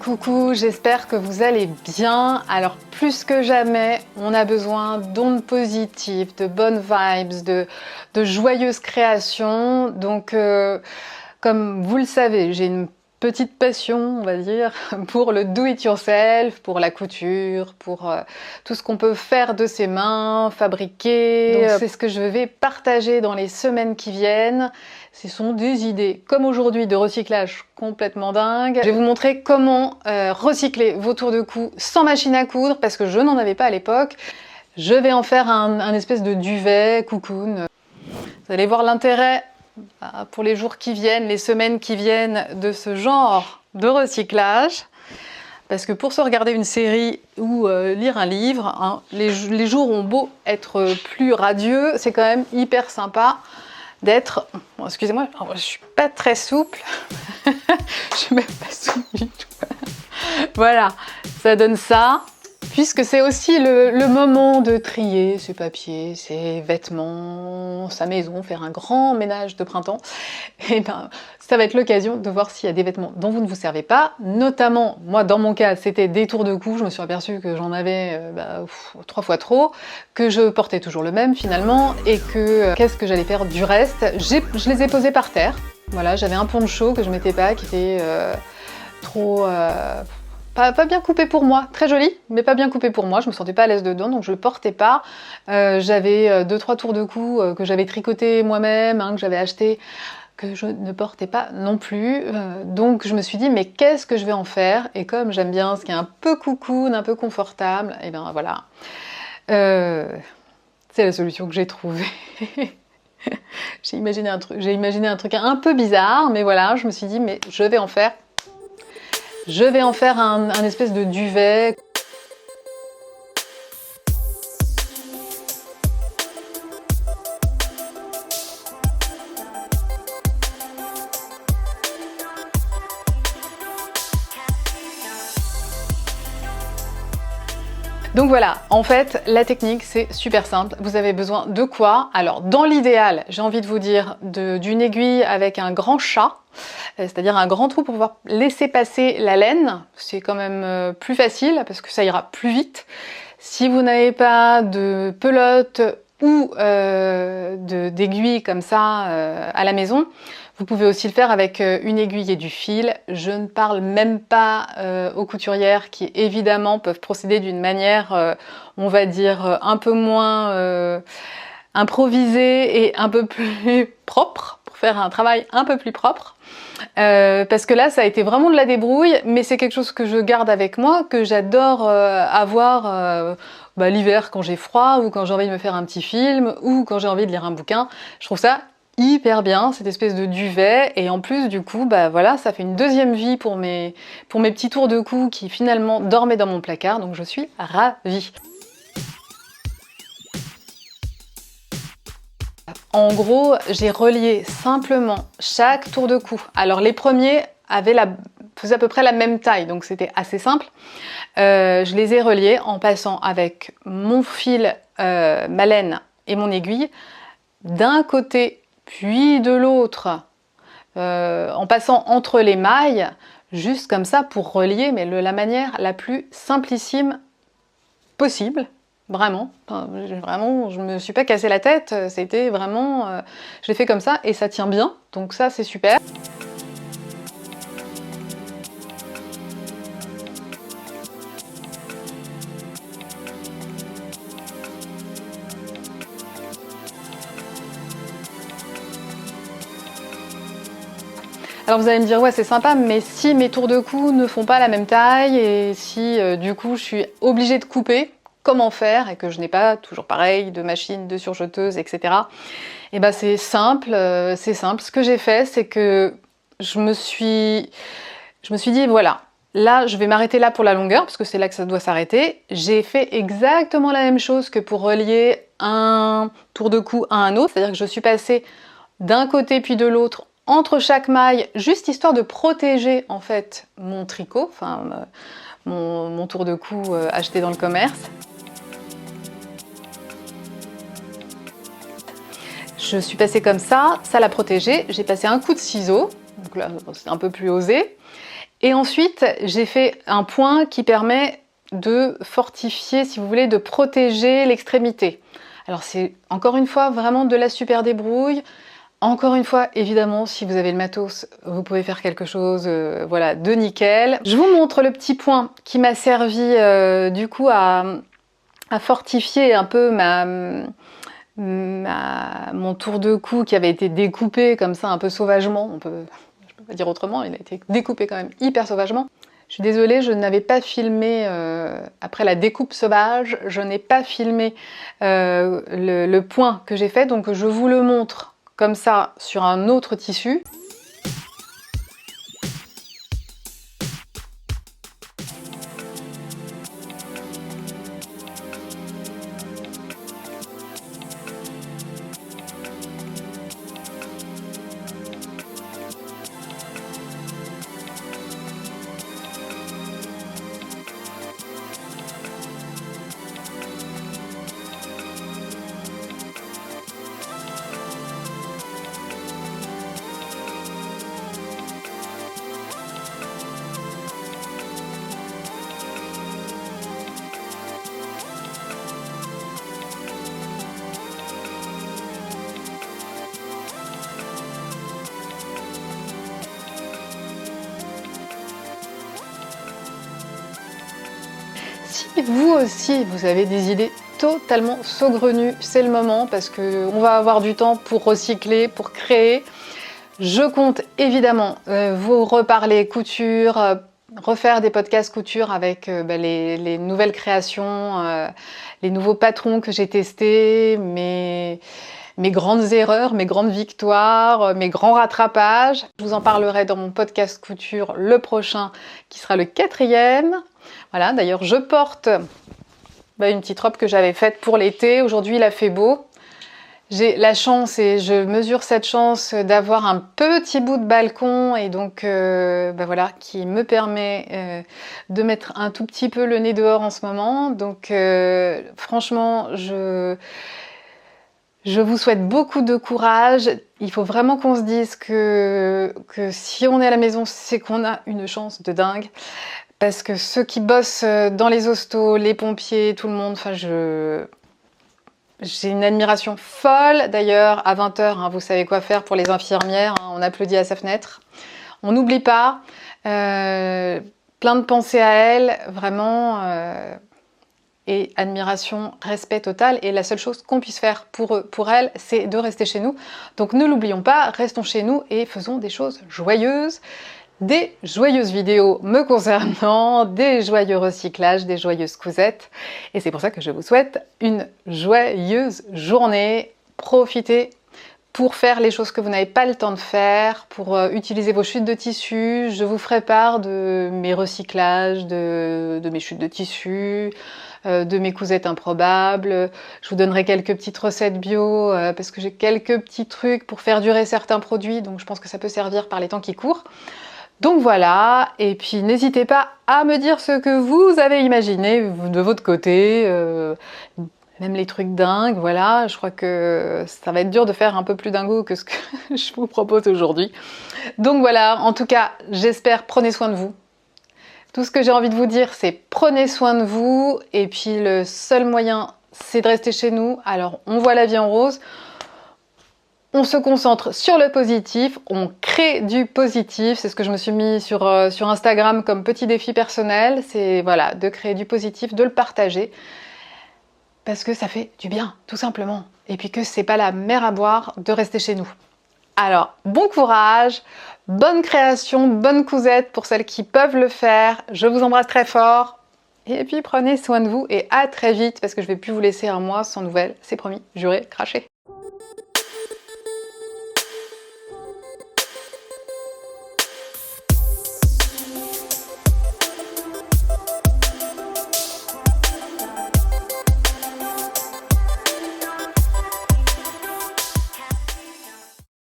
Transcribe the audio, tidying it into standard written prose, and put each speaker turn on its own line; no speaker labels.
Coucou, j'espère que vous allez bien. Alors plus que jamais, on a besoin d'ondes positives, de bonnes vibes, de joyeuses créations. Donc comme vous le savez, j'ai une petite passion, on va dire, pour le do it yourself, pour la couture, pour tout ce qu'on peut faire de ses mains, fabriquer. Donc c'est ce que je vais partager dans les semaines qui viennent. Ce sont des idées, comme aujourd'hui, de recyclage complètement dingue. Je vais vous montrer comment recycler vos tours de cou sans machine à coudre, parce que je n'en avais pas à l'époque. Je vais en faire un espèce de duvet, cocoon. Vous allez voir l'intérêt pour les jours qui viennent, les semaines qui viennent, de ce genre de recyclage. Parce que pour se regarder une série ou lire un livre, hein, les jours ont beau être plus radieux, c'est quand même hyper sympa d'être... Bon, excusez-moi, je suis pas très souple. Je suis même pas souple du tout. Voilà, ça donne ça. Puisque c'est aussi le moment de trier ses papiers, ses vêtements, sa maison, faire un grand ménage de printemps, et ben ça va être l'occasion de voir s'il y a des vêtements dont vous ne vous servez pas. Notamment, moi dans mon cas, c'était des tours de cou, je me suis aperçue que j'en avais 3 fois trop, que je portais toujours le même finalement, et que qu'est-ce que j'allais faire du reste? Je les ai posés par terre. Voilà, j'avais un poncho que je mettais pas, qui était trop... Pas bien coupé pour moi, très joli, mais pas bien coupé pour moi, je me sentais pas à l'aise dedans, donc je le portais pas. J'avais 2-3 tours de cou que j'avais tricoté moi-même, que j'avais acheté, que je ne portais pas non plus. Donc je me suis dit, mais qu'est-ce que je vais en faire? Et comme j'aime bien ce qui est un peu cocoon, un peu confortable, et bien voilà. C'est la solution que j'ai trouvée. J'ai imaginé un truc un peu bizarre, mais voilà, je me suis dit, mais je vais en faire. Je vais en faire un espèce de duvet. Donc voilà, en fait, la technique, c'est super simple. Vous avez besoin de quoi? Alors, dans l'idéal, j'ai envie de vous dire d'une aiguille avec un grand chat, c'est-à-dire un grand trou pour pouvoir laisser passer la laine. C'est quand même plus facile parce que ça ira plus vite. Si vous n'avez pas de pelote ou d'aiguille comme ça à la maison, vous pouvez aussi le faire avec une aiguille et du fil. Je ne parle même pas aux couturières qui évidemment peuvent procéder d'une manière, on va dire, un peu moins improvisée et un peu plus propre, pour faire un travail un peu plus propre. Parce que là, ça a été vraiment de la débrouille, mais c'est quelque chose que je garde avec moi, que j'adore avoir l'hiver quand j'ai froid, ou quand j'ai envie de me faire un petit film, ou quand j'ai envie de lire un bouquin. Je trouve ça hyper bien, cette espèce de duvet, et en plus du coup voilà, ça fait une deuxième vie pour mes petits tours de cou qui finalement dormaient dans mon placard, donc je suis ravie. En gros, j'ai relié simplement chaque tour de cou. Alors les premiers faisaient à peu près la même taille, donc c'était assez simple. Je les ai reliés en passant avec mon fil, ma laine et mon aiguille d'un côté puis de l'autre, en passant entre les mailles, juste comme ça pour relier, mais la manière la plus simplissime possible, vraiment. Vraiment, je me suis pas cassé la tête, c'était vraiment... je l'ai fait comme ça et ça tient bien, donc ça c'est super. Alors vous allez me dire, ouais c'est sympa, mais si mes tours de cou ne font pas la même taille et si du coup je suis obligée de couper, comment faire, et que je n'ai pas toujours pareil de machine, de surjeteuse, etc. Et ben c'est simple, c'est simple. Ce que j'ai fait, c'est que je me suis dit, voilà, là je vais m'arrêter là pour la longueur, parce que c'est là que ça doit s'arrêter. J'ai fait exactement la même chose que pour relier un tour de cou à un autre, c'est-à-dire que je suis passée d'un côté puis de l'autre, entre chaque maille, juste histoire de protéger en fait mon tricot, enfin mon tour de cou acheté dans le commerce. Je suis passée comme ça l'a protégé. J'ai passé un coup de ciseau, donc là c'est un peu plus osé. Et ensuite, j'ai fait un point qui permet de fortifier, si vous voulez, de protéger l'extrémité. Alors c'est encore une fois vraiment de la super débrouille. Encore une fois, évidemment, si vous avez le matos, vous pouvez faire quelque chose voilà, de nickel. Je vous montre le petit point qui m'a servi du coup à fortifier un peu mon tour de cou qui avait été découpé comme ça un peu sauvagement. Je peux pas dire autrement, il a été découpé quand même hyper sauvagement. Je suis désolée, je n'avais pas filmé, après la découpe sauvage, je n'ai pas filmé le point que j'ai fait, donc je vous le montre comme ça sur un autre tissu. Si vous aussi, vous avez des idées totalement saugrenues, c'est le moment parce qu'on va avoir du temps pour recycler, pour créer. Je compte évidemment vous reparler couture, refaire des podcasts couture avec les nouvelles créations, les nouveaux patrons que j'ai testés, mes grandes erreurs, mes grandes victoires, mes grands rattrapages. Je vous en parlerai dans mon podcast couture, le prochain, qui sera le 4e. Voilà, d'ailleurs je porte une petite robe que j'avais faite pour l'été. Aujourd'hui il a fait beau. J'ai la chance, et je mesure cette chance, d'avoir un petit bout de balcon, et donc voilà, qui me permet de mettre un tout petit peu le nez dehors en ce moment. Donc franchement, je vous souhaite beaucoup de courage. Il faut vraiment qu'on se dise que si on est à la maison, c'est qu'on a une chance de dingue. Parce que ceux qui bossent dans les hostos, les pompiers, tout le monde, enfin j'ai une admiration folle. D'ailleurs, à 20h, vous savez quoi faire pour les infirmières, on applaudit à sa fenêtre. On n'oublie pas, plein de pensées à elles, vraiment, et admiration, respect total. Et la seule chose qu'on puisse faire pour eux, pour elles, c'est de rester chez nous. Donc ne l'oublions pas, restons chez nous et faisons des choses joyeuses. Des joyeuses vidéos me concernant, des joyeux recyclages, des joyeuses cousettes. Et c'est pour ça que je vous souhaite une joyeuse journée. Profitez pour faire les choses que vous n'avez pas le temps de faire, pour utiliser vos chutes de tissu. Je vous ferai part de mes recyclages, de mes chutes de tissu, de mes cousettes improbables. Je vous donnerai quelques petites recettes bio, parce que j'ai quelques petits trucs pour faire durer certains produits, donc je pense que ça peut servir par les temps qui courent. Donc voilà, et puis n'hésitez pas à me dire ce que vous avez imaginé de votre côté, même les trucs dingues, voilà. Je crois que ça va être dur de faire un peu plus dingo que ce que je vous propose aujourd'hui. Donc voilà, en tout cas, j'espère, prenez soin de vous. Tout ce que j'ai envie de vous dire, c'est prenez soin de vous, et puis le seul moyen, c'est de rester chez nous. Alors, on voit la vie en rose. On se concentre sur le positif, on crée du positif, c'est ce que je me suis mis sur Instagram comme petit défi personnel, c'est voilà, de créer du positif, de le partager, parce que ça fait du bien, tout simplement, et puis que c'est pas la mer à boire de rester chez nous. Alors, bon courage, bonne création, bonne cousette pour celles qui peuvent le faire, je vous embrasse très fort, et puis prenez soin de vous, et à très vite, parce que je vais plus vous laisser un mois sans nouvelles, c'est promis, juré, craché.